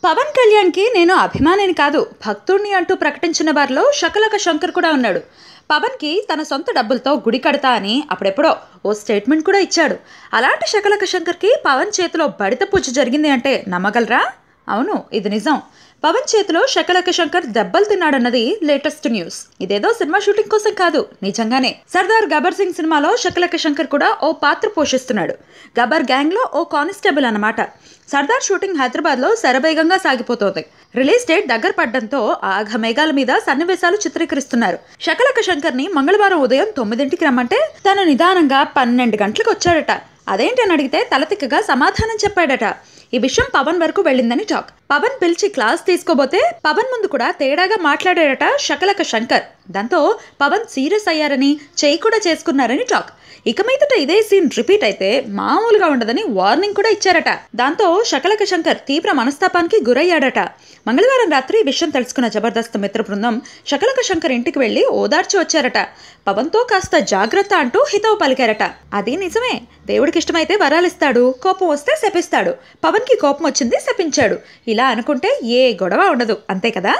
పవన్ కళ్యాణ్కి నేను అభిమానిని కాదు భక్తుడిని అంటూ ప్రకటించిన వారిలో శకలక శంకర్ కూడా ఉన్నాడు. పవన్కి తన సొంత డబ్బులతో గుడి కడతా అని అప్పుడెప్పుడో ఓ స్టేట్మెంట్ కూడా ఇచ్చాడు. అలాంటి శకలక శంకర్కి పవన్ చేతిలో బడిత పూజ జరిగింది అంటే నమ్మగలరా? అవును, ఇది నిజం. పవన్ చేతిలో శకలక శంకర్ దెబ్బలు తిన్నాడన్నది లేటెస్ట్ న్యూస్. ఇదేదో సినిమా షూటింగ్ కోసం కాదు, నిజంగానే. సర్దార్ గబ్బర్ సింగ్ సినిమాలో శకలక శంకర్ కూడా ఓ పాత్ర పోషిస్తున్నాడు. గబ్బర్ గ్యాంగ్ లో ఓ కానిస్టేబుల్ అన్నమాట. సర్దార్ షూటింగ్ హైదరాబాద్ లో శరవేగంగా సాగిపోతోంది. రిలీజ్ డేట్ దగ్గర పడ్డంతో ఆఘమేఘాల మీద సన్నివేశాలు చిత్రీకరిస్తున్నారు. శకలక శంకర్ ని మంగళవారం ఉదయం 9ంటికి రమ్మంటే తను నిదానంగా 12 గంటలకు వచ్చాడట. అదేంటి అని అడిగితే తలతిక్కగా సమాధానం చెప్పాడట. ఈ విషయం పవన్ వరకు వెళ్ళిందని టాక్. పవన్ పిలిచి క్లాస్ తీసుకోబోతే పవన్ ముందు కూడా తేడాగా మాట్లాడాడట శకలక శంకర్. దాంతో పవన్ సీరియస్ అయ్యారని చెయ్యి కూడా చేసుకున్నారని టాక్. ఇక మీదట ఇదే సీన్ రిపీట్ అయితే మామూలుగా ఉండదని వార్నింగ్ కూడా ఇచ్చారట. దాంతో శకలక శంకర్ తీవ్ర మనస్తాపానికి గురయ్యాడట. మంగళవారం రాత్రి ఈ విషయం తెలుసుకున్న జబర్దస్త్ మిత్ర బృందం శకలక శంకర్ ఇంటికి వెళ్లి ఓదార్చి వచ్చారట. పవన్తో కాస్త జాగ్రత్త అంటూ హితవు పలికారట. అది నిజమే. దేవుడికి ఇష్టమైతే వరాలిస్తాడు, కోపం వస్తే శపిస్తాడు. పవన్కి కోపం వచ్చింది, శపించాడు. ఇలా అనుకుంటే ఏ గొడవ ఉండదు, అంతే కదా.